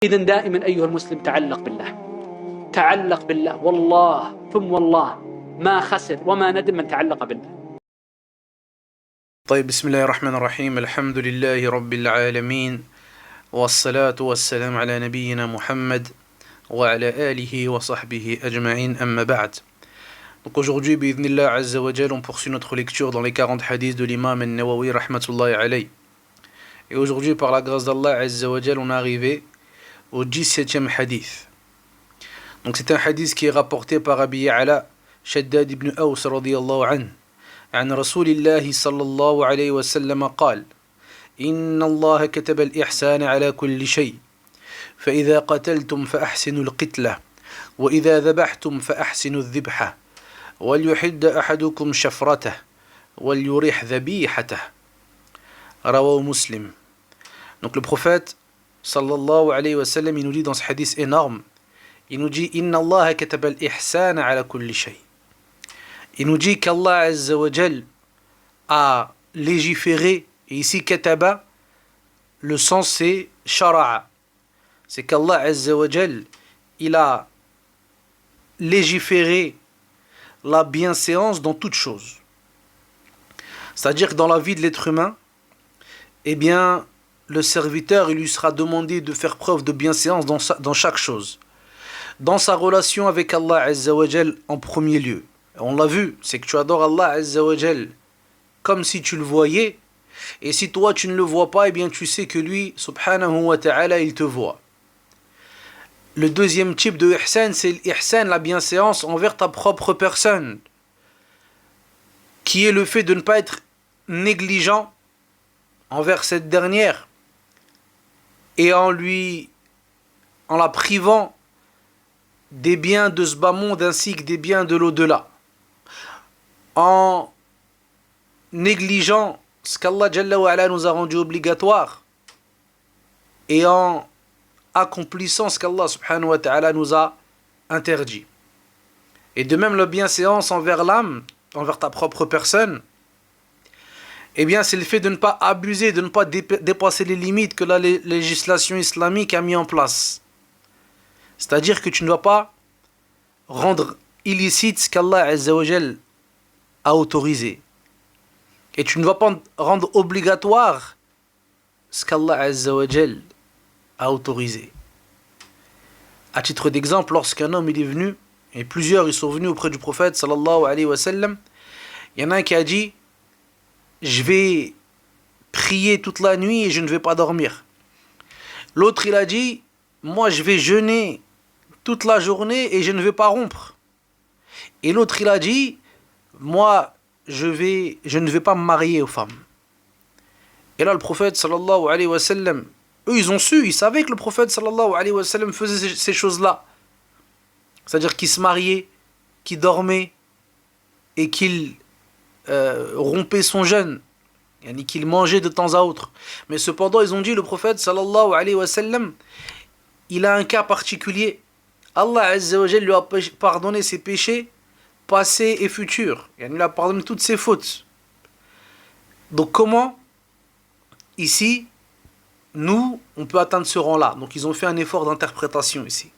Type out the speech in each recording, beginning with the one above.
إذا دائما أيها المسلم تعلق بالله، تعلق بالله، والله ثم والله ما خسر وما ندم من تعلق بالله. طيب، بسم الله الرحمن الرحيم. الحمد لله رب العالمين، والصلاة والسلام على نبينا Muhammad wa ala alihi wa sahbihi ajma'in, amma ba'd. Donc aujourd'hui, bi'idhnillah azza wa jal, on poursuit notre lecture dans les 40 hadiths de l'imam al-Nawawi rahmatullahi alayhi. Et aujourd'hui, par la grâce d'Allah azza wa jal, on est arrivé au 17e hadith. Donc c'est un hadith qui est rapporté par Abi Ya'la Shaddad ibn Aws radiyallahu anhu عن رسول الله صلى الله عليه وسلم قال: إن الله كتب الإحسان على كل شيء، فإذا قتلتم فأحسنوا القتلة، وإذا ذبحتم فأحسنوا الذبحة، وليحد أحدكم شفرته وليرح ذبيحته. رواه Muslim. Donc le prophète sallallahu alayhi wa sallam, il nous dit dans ce hadith énorme, il nous dit: Inna Allah kataba al-ihsana ala kulli shay. Il nous dit qu'Allah azza wa jal a légiféré, et ici kataba, le sens c'est shara'a. C'est qu'Allah azza wa jal, il a légiféré la bienséance dans toute chose. C'est-à-dire que dans la vie de l'être humain, eh bien, le serviteur, il lui sera demandé de faire preuve de bienséance dans chaque chose. Dans sa relation avec Allah azza wa jal en premier lieu. On l'a vu, c'est que tu adores Allah azza wa jal comme si tu le voyais. Et si toi tu ne le vois pas, eh bien tu sais que lui, subhanahu wa ta'ala, il te voit. Le deuxième type de ihsan, c'est l'ihsan, la bienséance envers ta propre personne, qui est le fait de ne pas être négligent envers cette dernière, et en la privant des biens de ce bas monde ainsi que des biens de l'au-delà, en négligeant ce qu'Allah Jalla wa Ala nous a rendu obligatoire, et en accomplissant ce qu'Allah subhanahu wa ta'ala nous a interdit. Et de même la bienséance envers l'âme, envers ta propre personne, eh bien c'est le fait de ne pas abuser, de ne pas dépasser les limites que la législation islamique a mis en place. C'est-à-dire que tu ne dois pas rendre illicite ce qu'Allah azza wa jal a autorisé. Et tu ne vas pas rendre obligatoire ce qu'Allah azza wa jal a autorisé. À titre d'exemple, lorsqu'un homme il est venu, et plusieurs ils sont venus auprès du prophète sallallahu alayhi wa sallam, il y en a un qui a dit: je vais prier toute la nuit et je ne vais pas dormir. L'autre il a dit: moi je vais jeûner toute la journée et je ne vais pas rompre. Et l'autre il a dit: moi je ne vais pas me marier aux femmes. Et là le prophète sallallahu alayhi wa sallam, eux ils ont su, ils savaient que le prophète sallallahu alayhi wa sallam faisait ces choses-là. C'est-à-dire qu'il se mariait, qu'il dormait et qu'il rompait son jeûne, qu'il mangeait de temps à autre. Mais cependant ils ont dit: le prophète sallallahu alayhi wa sallam, il a un cas particulier. Allah azza wa jalla lui a pardonné ses péchés passés et futurs. Il lui a pardonné toutes ses fautes. Donc comment ici nous on peut atteindre ce rang-là? Donc ils ont fait un effort d'interprétation ici.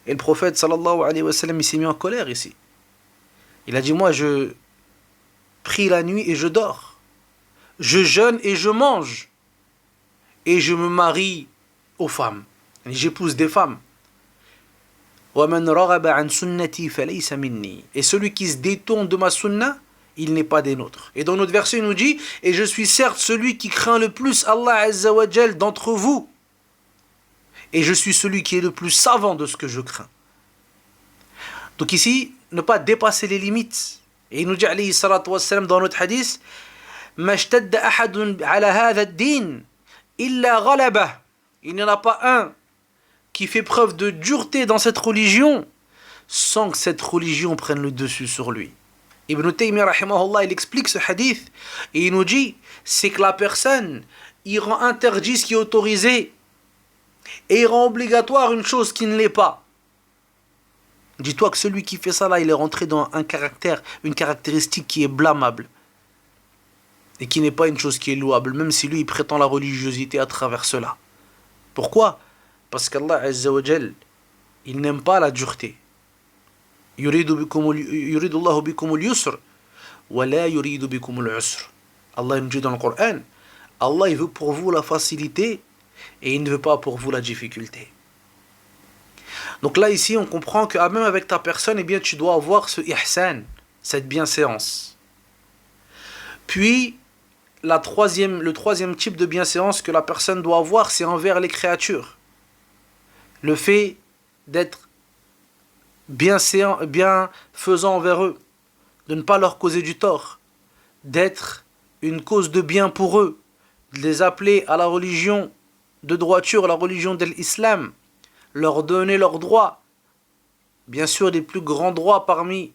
Et le prophète sallallahu alayhi wa sallam, il s'est mis en colère ici. Il a dit: moi je prie la nuit et je dors. Je jeûne et je mange. Et je me marie aux femmes. J'épouse des femmes. Et celui qui se détourne de ma sunna, il n'est pas des nôtres. Et dans notre verset, il nous dit: et je suis certes celui qui craint le plus Allah azza wa jal d'entre vous. Et je suis celui qui est le plus savant de ce que je crains. Donc ici, ne pas dépasser les limites. Et il nous dit alayhi salatu wassalam dans notre hadith: mashtadda ahadun ala hadha ad-din illa ghalabah. Il n'y en a pas un qui fait preuve de dureté dans cette religion sans que cette religion prenne le dessus sur lui. Ibn Taymiyyah rahimahullah, il explique ce hadith et il nous dit: c'est que la personne, il rend interdit ce qui est autorisé et il rend obligatoire une chose qui ne l'est pas. Dis-toi que celui qui fait ça là, il est rentré dans une caractéristique qui est blâmable et qui n'est pas une chose qui est louable, même si lui il prétend la religiosité à travers cela. Pourquoi? Parce qu'Allah Azza wa Jal, il n'aime pas la dureté. يريد الله بكم اليسر ولا يريد بكم العسر. Allah nous dit dans le Coran, Allah il veut pour vous la facilité et il ne veut pas pour vous la difficulté. Donc là ici on comprend que même avec ta personne, eh bien tu dois avoir ce ihsan, cette bienséance. Puis le troisième type de bienséance que la personne doit avoir, c'est envers les créatures. Le fait d'être bienfaisant envers eux, de ne pas leur causer du tort, d'être une cause de bien pour eux, de les appeler à la religion de droiture, la religion de l'islam, leur donner leurs droits. Bien sûr, les plus grands droits parmi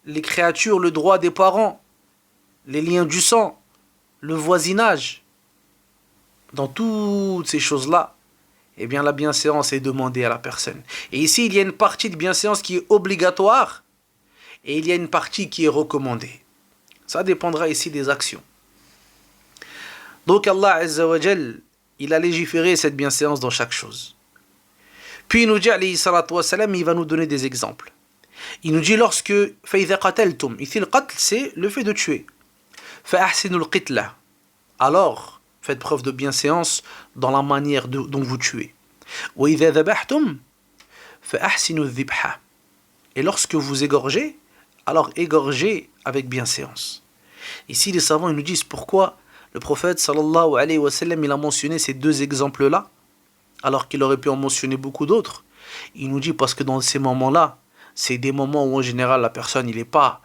les créatures, le droit des parents, les liens du sang, le voisinage. Dans toutes ces choses-là, eh bien la bienséance est demandée à la personne. Et ici, il y a une partie de bienséance qui est obligatoire et il y a une partie qui est recommandée. Ça dépendra ici des actions. Donc Allah Azza wa Jal, il a légiféré cette bienséance dans chaque chose. Puis il nous dit, alayhi salatu wa salam, il va nous donner des exemples. Il nous dit lorsque فَإِذَا قَتَلْتُمْ, ici le qatl c'est le fait de tuer. فَأَحْسِنُوا الْقِتْلَةَ, alors faites preuve de bienséance dans la manière dont vous tuez. وَإِذَا ذَبَحْتُمْ فَأَحْسِنُوا الذِّبْحَةَ, et lorsque vous égorgez, alors égorgez avec bienséance. Ici les savants ils nous disent pourquoi le prophète sallallahu alayhi wa sallam il a mentionné ces deux exemples-là alors qu'il aurait pu en mentionner beaucoup d'autres. Il nous dit parce que dans ces moments-là, c'est des moments où en général la personne il n'est pas,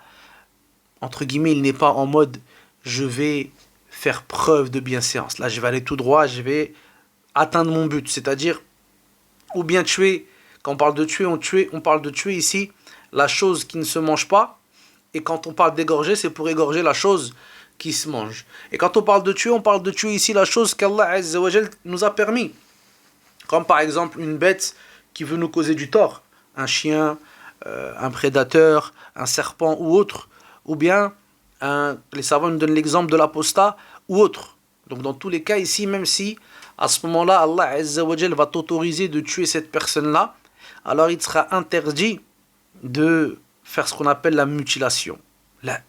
entre guillemets, il n'est pas en mode je vais faire preuve de bienséance. Là je vais aller tout droit, je vais atteindre mon but, c'est-à-dire ou bien tuer. Quand on parle de tuer, on parle de tuer ici la chose qui ne se mange pas, et quand on parle d'égorger, c'est pour égorger la chose qui se mange. Et quand on parle de tuer ici la chose qu'Allah Azza wa Jal nous a permis. Comme par exemple une bête qui veut nous causer du tort, un chien, un prédateur, un serpent ou autre, ou bien les savants nous donnent l'exemple de l'apostat ou autre. Donc dans tous les cas ici, même si à ce moment-là Allah Azza wa Jal va t'autoriser de tuer cette personne-là, alors il sera interdit de faire ce qu'on appelle la mutilation. Là.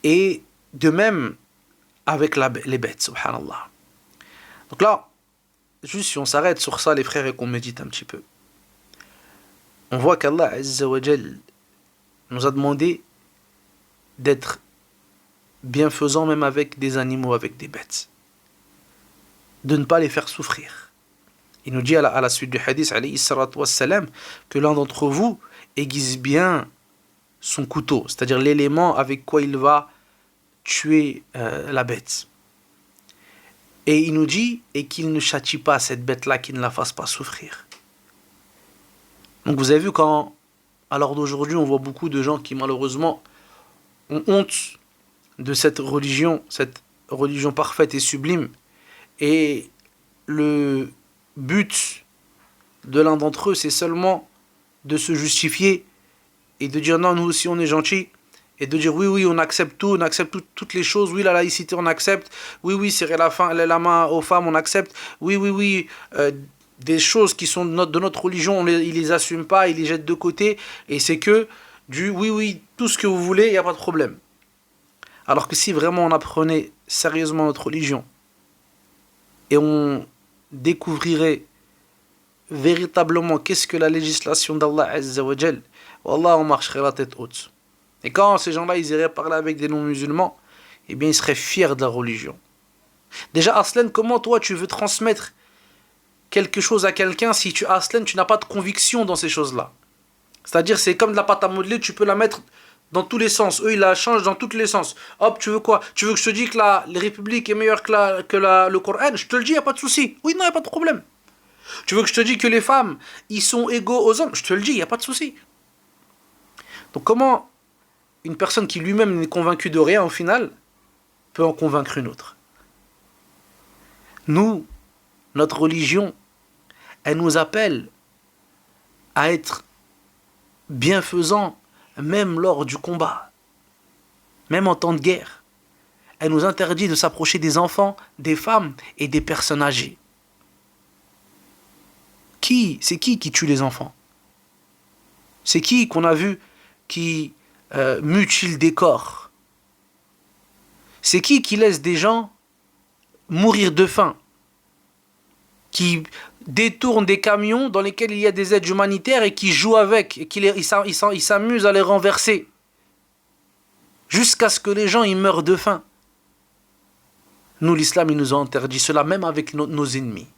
Et de même avec les bêtes, subhanallah. Donc là, juste si on s'arrête sur ça les frères et qu'on médite un petit peu, on voit qu'Allah Azza wa Jal nous a demandé d'être bienfaisant même avec des animaux, avec des bêtes, de ne pas les faire souffrir. Il nous dit à la suite du hadith alayhi salatu wassalam, que l'un d'entre vous aiguise bien son couteau, c'est-à-dire l'élément avec quoi il va tuer la bête. Et il nous dit, et qu'il ne châtie pas cette bête-là, qu'il ne la fasse pas souffrir. Donc vous avez vu quand, à l'heure d'aujourd'hui, on voit beaucoup de gens qui malheureusement ont honte de cette religion parfaite et sublime. Et le but de l'un d'entre eux, c'est seulement de se justifier et de dire non, nous aussi on est gentils. Et de dire oui, on accepte tout, toutes les choses. Oui, la laïcité, on accepte. Oui, serrer la main aux femmes, on accepte. Oui, des choses qui sont de notre religion, ils les assument pas, ils les jettent de côté. Et c'est que du oui, tout ce que vous voulez, il n'y a pas de problème. Alors que si vraiment on apprenait sérieusement notre religion et on découvrirait véritablement qu'est-ce que la législation d'Allah Azza wa Jal, wallah, on marcherait la tête haute. Et quand ces gens-là, ils iraient parler avec des non-musulmans, eh bien, ils seraient fiers de la religion. Déjà, Aslan, comment toi, tu veux transmettre quelque chose à quelqu'un si tu n'as pas de conviction dans ces choses-là? C'est-à-dire, c'est comme de la pâte à modeler, tu peux la mettre dans tous les sens. Eux, ils la changent dans tous les sens. Hop, tu veux quoi? Tu veux que je te dise que la République est meilleure que le Coran? Je te le dis, il n'y a pas de souci. Oui, non, il n'y a pas de problème. Tu veux que je te dise que les femmes, ils sont égaux aux hommes? Je te le dis, il n'y a pas de souci. Donc comment une personne qui lui-même n'est convaincue de rien, au final, peut en convaincre une autre? Nous, notre religion, elle nous appelle à être bienfaisants, même lors du combat, même en temps de guerre. Elle nous interdit de s'approcher des enfants, des femmes et des personnes âgées. C'est qui tue les enfants? C'est qui qu'on a vu qui mutile des corps? C'est qui laisse des gens mourir de faim? Qui détourne des camions dans lesquels il y a des aides humanitaires et qui joue avec, et il s'amuse à les renverser jusqu'à ce que les gens ils meurent de faim. Nous, l'islam, il nous a interdit cela, même avec nos ennemis.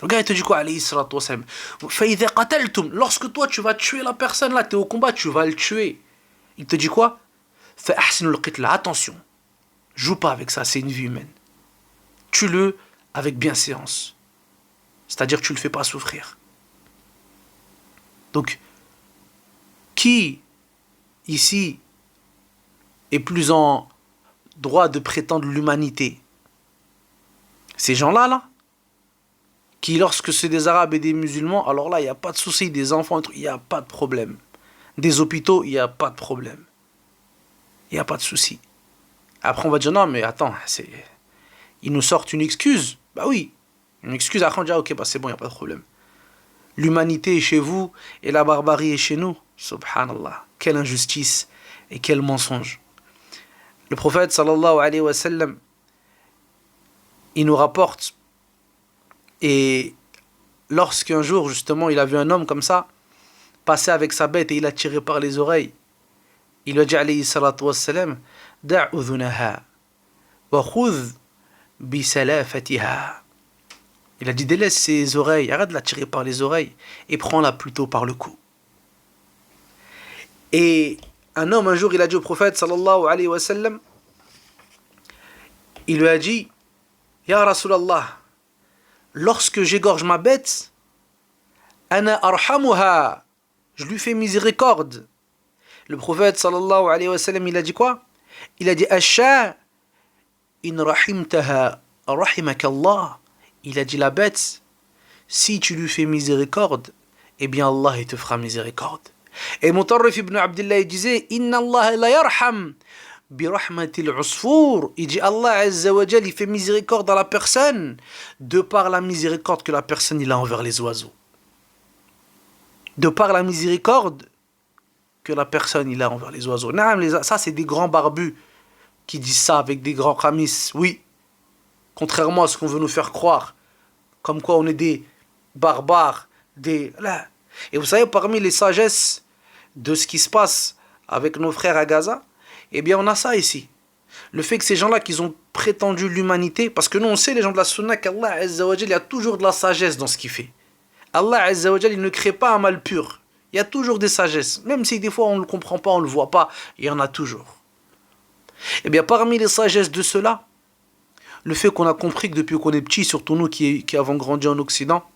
Le gars, il te dit quoi, alayhi salatu wassalam? Lorsque toi, tu vas tuer la personne, là, tu es au combat, tu vas le tuer. Il te dit quoi? Attention, joue pas avec ça, c'est une vie humaine. Tue-le avec bienséance. C'est-à-dire que tu ne le fais pas souffrir. Donc, qui, ici, est plus en droit de prétendre l'humanité? Ces gens-là, là, qui lorsque c'est des Arabes et des musulmans, alors là, il n'y a pas de souci, des enfants, il n'y a pas de problème. Des hôpitaux, il n'y a pas de problème. Il n'y a pas de souci. Après, on va dire, non, mais attends, ils nous sortent une excuse. Bah oui, une excuse, après on dit, ok, bah c'est bon, il n'y a pas de problème. L'humanité est chez vous et la barbarie est chez nous. Subhanallah, quelle injustice et quel mensonge. Le prophète, sallallahu alayhi wa sallam, il nous rapporte, et lorsqu'un jour, justement, il a vu un homme comme ça, passer avec sa bête et il l'a tiré par les oreilles, il lui a dit, alayhi salatu wassalam, da' udhunaha, wa khudh bi salafatiha. Il a dit, délaisse ses oreilles, arrête de la tirer par les oreilles et prends-la plutôt par le cou. Et un homme, un jour, il a dit au prophète, sallallahu alayhi wa sallam, il lui a dit, Ya Rasulallah, lorsque j'égorge ma bête, ana arhamuha, je lui fais miséricorde. Le prophète sallallahu alayhi wa sallam, il a dit quoi? Il a dit Asha in rahimtaha rahimakallah. Il a dit la bête, si tu lui fais miséricorde, eh bien Allah il te fera miséricorde. Et Mutarrif ibn Abdullah il disait Inna Allah la yarham bi rahmatil usfour. Il dit Allah azza wa jal il fait miséricorde à la personne de par la miséricorde que la personne il a envers les oiseaux. De par la miséricorde que la personne il a envers les oiseaux. Ça c'est des grands barbus qui disent ça avec des grands khamis. Oui, contrairement à ce qu'on veut nous faire croire, comme quoi on est des barbares, des... Là. Et vous savez, parmi les sagesses de ce qui se passe avec nos frères à Gaza, eh bien on a ça ici. Le fait que ces gens-là, qu'ils ont prétendu l'humanité, parce que nous on sait, les gens de la sunna, qu'Allah Azza wa Jal, il y a toujours de la sagesse dans ce qu'il fait. Allah Azza wa Jal, il ne crée pas un mal pur. Il y a toujours des sagesses. Même si des fois on ne le comprend pas, on ne le voit pas, il y en a toujours. Eh bien parmi les sagesses de cela, le fait qu'on a compris que depuis qu'on est petit, surtout nous qui avons grandi en Occident,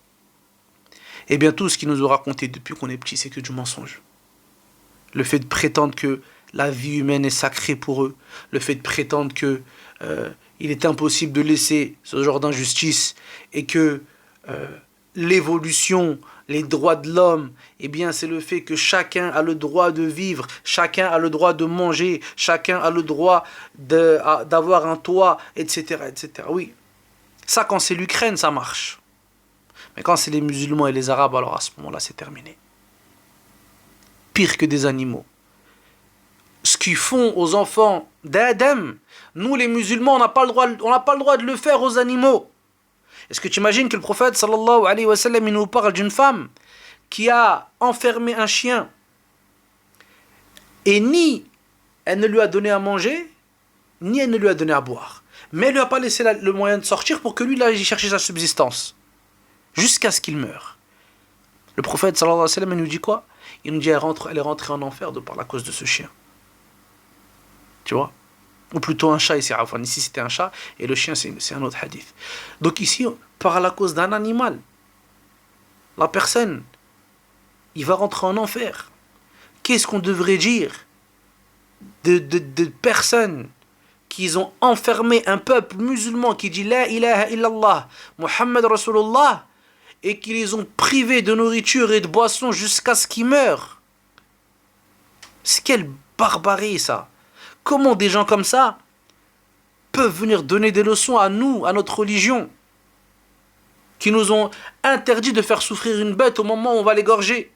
eh bien tout ce qu'il nous a raconté depuis qu'on est petit, c'est que du mensonge. Le fait de prétendre que la vie humaine est sacrée pour eux, le fait de prétendre que il est impossible de laisser ce genre d'injustice et que l'évolution, les droits de l'homme, eh bien c'est le fait que chacun a le droit de vivre, chacun a le droit de manger, chacun a le droit d'avoir un toit, etc., etc. Oui, ça quand c'est l'Ukraine, ça marche. Mais quand c'est les musulmans et les arabes, alors à ce moment-là, c'est terminé. Pire que des animaux. Ce qu'ils font aux enfants d'Adam, nous les musulmans, on n'a pas le droit de le faire aux animaux. Est-ce que tu imagines que le prophète sallallahu alayhi wa sallam, il nous parle d'une femme qui a enfermé un chien et ni elle ne lui a donné à manger, ni elle ne lui a donné à boire. Mais elle ne lui a pas laissé le moyen de sortir pour que lui, il aille chercher sa subsistance. Jusqu'à ce qu'il meure. Le prophète sallallahu alayhi wa sallam, il nous dit quoi? Il nous dit elle est rentrée en enfer par la cause de ce chien. Tu vois? Ou plutôt un chat ici. Enfin, ici c'était un chat et le chien c'est un autre hadith. Donc ici, par la cause d'un animal, la personne, il va rentrer en enfer. Qu'est-ce qu'on devrait dire de personnes qui ont enfermé un peuple musulman qui dit La ilaha illallah, Muhammad Rasulullah, et qui les ont privés de nourriture et de boissons jusqu'à ce qu'ils meurent? C'est quelle barbarie ça! Comment des gens comme ça peuvent venir donner des leçons à nous, à notre religion? qui nous ont interdit de faire souffrir une bête au moment où on va l'égorger.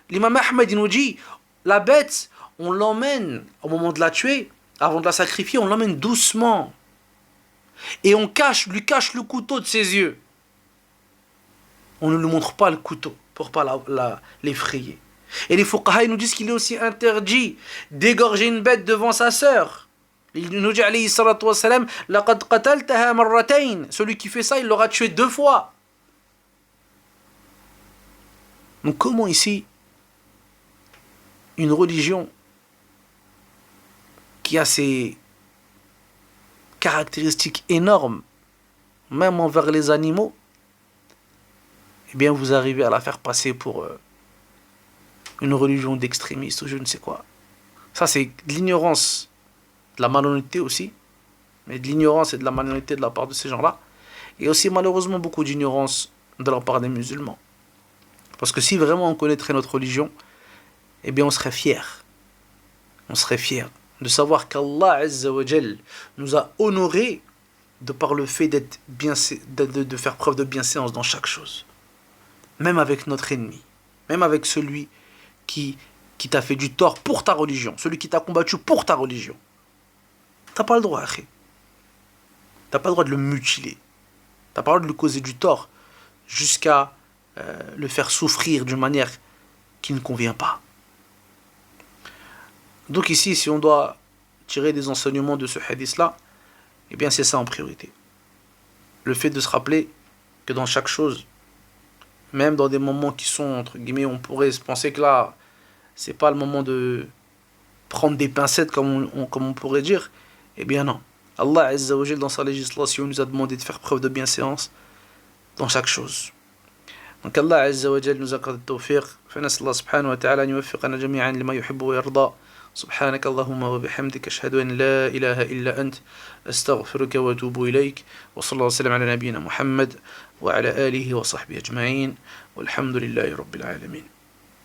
L'imam Ahmed, il nous dit, la bête, on l'emmène au moment de la tuer, avant de la sacrifier, on l'emmène doucement. Et on lui cache le couteau de ses yeux. On ne lui montre pas le couteau pour ne pas l'effrayer. Et les fuqaha nous disent qu'il est aussi interdit d'égorger une bête devant sa sœur. Il nous dit, alayhi salatu wassalam, laqad qataltaha marratayn. Celui qui fait ça, il l'aura tué 2 fois. Donc comment ici, une religion qui a ses caractéristiques énormes, même envers les animaux, eh bien vous arrivez à la faire passer pour une religion d'extrémistes ou je ne sais quoi. Ça c'est de l'ignorance, de la malhonnêteté aussi, mais de l'ignorance et de la malhonnêteté de la part de ces gens-là, et aussi malheureusement beaucoup d'ignorance de la part des musulmans. Parce que si vraiment on connaîtrait notre religion, eh bien on serait fiers. On serait fiers de savoir qu'Allah Azza wa Jal nous a honorés de par le fait de faire preuve de bienséance dans chaque chose. Même avec notre ennemi, même avec celui qui t'a fait du tort pour ta religion, celui qui t'a combattu pour ta religion. T'as pas le droit, akhi. T'as pas le droit de le mutiler. T'as pas le droit de lui causer du tort jusqu'à le faire souffrir d'une manière qui ne convient pas. Donc ici, si on doit tirer des enseignements de ce hadith-là, eh bien c'est ça en priorité. Le fait de se rappeler que dans chaque chose, même dans des moments qui sont, entre guillemets, on pourrait se penser que là, c'est pas le moment de prendre des pincettes, comme on pourrait dire, eh bien non. Allah Azza wa Jal, dans sa législation, nous a demandé de faire preuve de bienséance dans chaque chose. Donc Allah Azza wa Jal nous accorde le tawfiq. فنسأل الله سبحانه وتعالى أن يوفقنا جميعا لما يحب ويرضى. سبحانك اللهم وبحمدك أشهد أن لا إله إلا أنت أستغفرك وأتوب إليك وصلى الله وسلم على نبينا محمد وعلى آله وصحبه أجمعين والحمد لله رب العالمين.